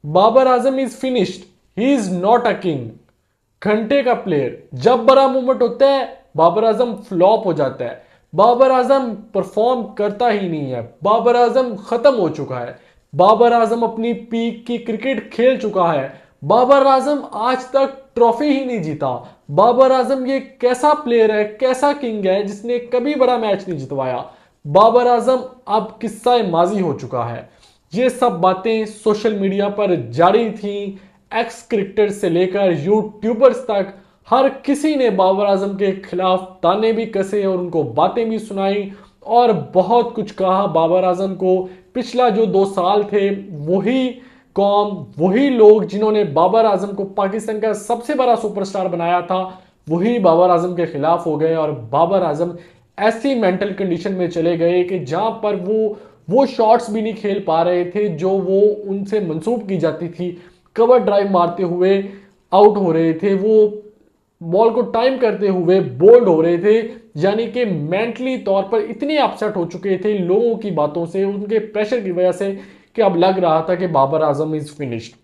Babar Azam is finished, he is not a king. घंटे का player, जब बड़ा मूवमेंट होता है बाबर आजम फ्लॉप हो जाता है। बाबर आजम परफॉर्म करता ही नहीं है। बाबर आजम खत्म हो चुका है। बाबर आजम अपनी पीक की क्रिकेट खेल चुका है। बाबर आजम आज तक ट्रॉफी ही नहीं जीता। बाबर आजम ये कैसा प्लेयर है, कैसा किंग है जिसने कभी बड़ा मैच नहीं जितवाया। बाबर आजम अब किस्सा माजी हो चुका है। ये सब बातें सोशल मीडिया पर जारी थी। एक्स क्रिकेटर से लेकर यूट्यूबर्स तक हर किसी ने बाबर आजम के खिलाफ ताने भी कसे और उनको बातें भी सुनाई और बहुत कुछ कहा बाबर आजम को। पिछला जो 2 साल थे वही कौम, वही लोग जिन्होंने बाबर आजम को पाकिस्तान का सबसे बड़ा सुपरस्टार बनाया था, वही बाबर आजम के खिलाफ हो गए और बाबर आजम ऐसी मेंटल कंडीशन में चले गए कि जहां पर वो शॉट्स भी नहीं खेल पा रहे थे जो वो उनसे मंसूब की जाती थी। कवर ड्राइव मारते हुए आउट हो रहे थे, वो बॉल को टाइम करते हुए बोल्ड हो रहे थे। यानी कि मेंटली तौर पर इतने अपसेट हो चुके थे लोगों की बातों से, उनके प्रेशर की वजह से, कि अब लग रहा था कि बाबर आजम इज फिनिश्ड।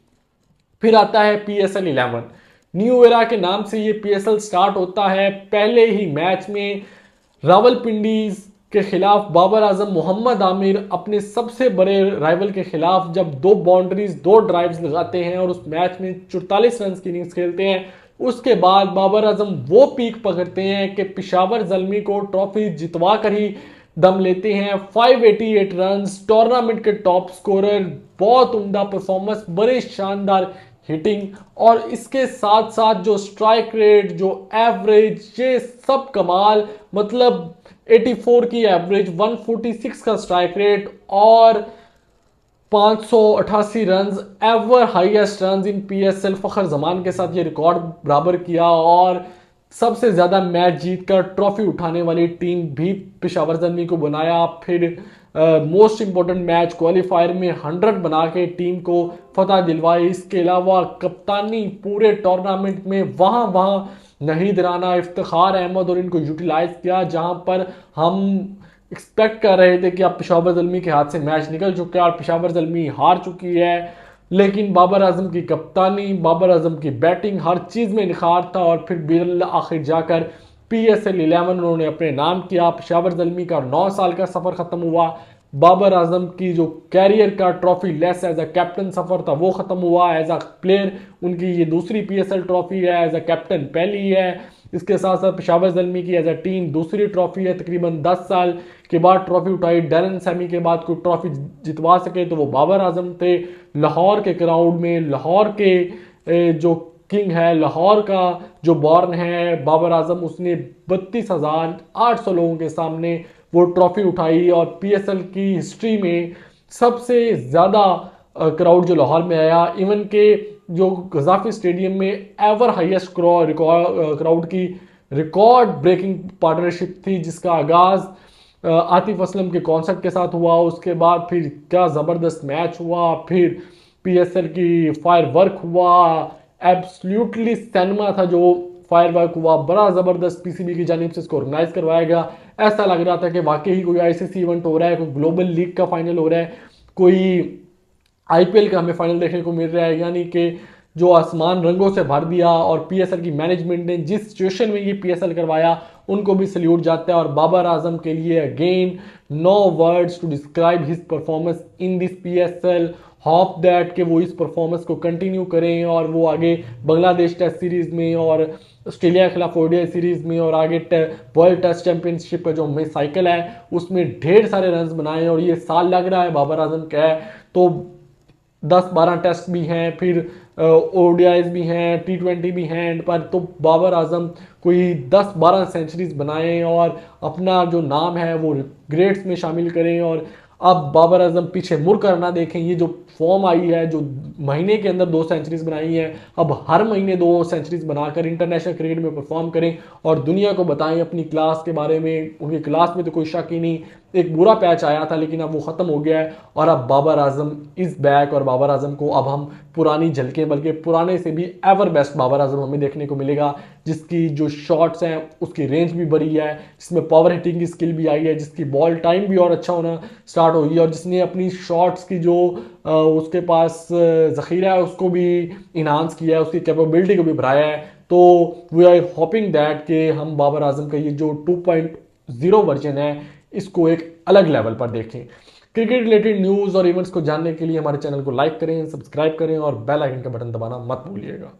फिर आता है PSL 11। न्यू एरा के नाम से ये PSL स्टार्ट होता है। पहले ही मैच में रावलपिंडी के खिलाफ बाबर आजम मोहम्मद आमिर अपने सबसे बड़े राइवल के खिलाफ जब 2 बाउंड्रीज 2 ड्राइव्स लगाते हैं और उस मैच में 44 रन की इनिंग्स खेलते हैं, उसके बाद बाबर आजम वो पीक पकड़ते हैं कि पेशावर जल्मी को ट्रॉफी जितवा कर ही दम लेते हैं। 588 रन, टूर्नामेंट के टॉप स्कोरर, बहुत उम्दा परफॉर्मेंस, बड़े शानदार हिटिंग और इसके साथ साथ जो स्ट्राइक रेट, जो एवरेज, ये सब कमाल। मतलब 84 की एवरेज, 146 का स्ट्राइक रेट और 588 run, ever highest run in PSL। फखर जमान के साथ ये रिकॉर्ड बराबर किया और सबसे ज्यादा मैच जीतकर ट्रॉफी उठाने वाली टीम भी पेशावर जल्मी को बनाया। फिर मोस्ट इंपॉर्टेंट मैच क्वालिफायर में 100 बना के टीम को फतह दिलवाई। इसके अलावा कप्तानी पूरे टूर्नामेंट में वहां वहां नहीद राना, इफ्तिखार अहमद और इनको यूटिलाइज किया जहां पर हम एक्सपेक्ट कर रहे थे कि अब पेशावर जल्मी के हाथ से मैच निकल चुका है और पेशावर जल्मी हार चुकी है। लेकिन बाबर आजम की कप्तानी, बाबर आजम की बैटिंग, हर चीज़ में निखार था और फिर बिल आखिर जाकर PSL 11 उन्होंने अपने नाम किया। पेशावर जल्मी का 9 साल का सफ़र ख़त्म हुआ। बाबर आजम की जो कैरियर का trophyless as a captain सफ़र था वो ख़त्म हुआ। एज अ प्लेयर उनकी ये दूसरी PSL ट्रॉफी है, एज अ कैप्टन पहली है। इसके साथ साथ पेशावर जल्मी की एज अ टीम दूसरी ट्रॉफी है। तकरीबन 10 साल के बाद ट्रॉफी उठाई। डैरन सैमी के बाद कोई ट्रॉफी जितवा सके तो वो बाबर आजम थे। लाहौर के क्राउड में, लाहौर के जो किंग है, लाहौर का जो बॉर्न है बाबर आजम, उसने 32,800 लोगों के सामने वो ट्रॉफी उठाई और PSL की हिस्ट्री में सबसे ज़्यादा क्राउड जो लाहौर में आया। इवन के जो गजाफी स्टेडियम में एवर हाईएस्ट क्राउड की रिकॉर्ड ब्रेकिंग पार्टनरशिप थी जिसका आगाज आतिफ असलम के कॉन्सर्ट के साथ हुआ। उसके बाद फिर क्या ज़बरदस्त मैच हुआ, फिर PSL की फायर वर्क हुआ, एब्सोल्युटली सिनेमा था जो फायर वर्क हुआ। बड़ा ज़बरदस्त PCB की जानिब से इसको ऑर्गेनाइज करवाया गया। ऐसा लग रहा था कि वाकई ही कोई ICC इवेंट हो रहा है, कोई ग्लोबल लीग का फाइनल हो रहा है, कोई IPL का हमें फाइनल देखने को मिल रहा है। यानी कि जो आसमान रंगों से भर दिया और PSL की मैनेजमेंट ने जिस सिचुएशन में ये PSL करवाया उनको भी सल्यूट जाता है। और बाबर आजम के लिए again no words to describe his performance in this PSL। Hope that कि वो इस परफॉर्मेंस को कंटिन्यू करें और वो आगे बांग्लादेश टेस्ट सीरीज में और ऑस्ट्रेलिया के खिलाफ ODI सीरीज में और आगे वर्ल्ड टेस्ट चैंपियनशिप का जो साइकिल है उसमें ढेर सारे रन बनाए। और ये साल लग रहा है बाबर आजम का है तो 10-12 टेस्ट भी हैं, फिर ODIs भी हैं, T20 भी हैं एंड पर। तो बाबर आजम कोई 10-12 सेंचुरीज बनाएं और अपना जो नाम है वो ग्रेट्स में शामिल करें। और अब बाबर आजम पीछे मुड़ कर ना देखें। ये जो फॉर्म आई है, जो महीने के अंदर 2 सेंचुरीज बनाई है, अब हर महीने 2 सेंचुरीज बनाकर इंटरनेशनल क्रिकेट में परफॉर्म करें और दुनिया को बताएं अपनी क्लास के बारे में। उनकी क्लास में तो कोई शक ही नहीं। एक बुरा पैच आया था लेकिन अब वो ख़त्म हो गया है और अब बाबर आजम इज़ बैक। और बाबर आजम को अब हम पुरानी झलके, बल्कि पुराने से भी एवर बेस्ट बाबर आजम हमें देखने को मिलेगा, जिसकी जो शॉट्स हैं उसकी रेंज भी बढ़ी है, जिसमें पावर हिटिंग की स्किल भी आई है, जिसकी बॉल टाइम भी और अच्छा होना स्टार्ट हुई है और जिसने अपनी शॉट्स की जो उसके पास ज़ख़ीरा है उसको भी इन्हांस किया है, उसकी कैपेबिलिटी को भी बढ़ाया है। तो वी आर होपिंग दैट कि हम बाबर आजम का ये जो 2.0 वर्जन है इसको एक अलग लेवल पर देखें। क्रिकेट रिलेटेड न्यूज़ और इवेंट्स को जानने के लिए हमारे चैनल को लाइक करें, सब्सक्राइब करें और बेल आइकन का बटन दबाना मत भूलिएगा।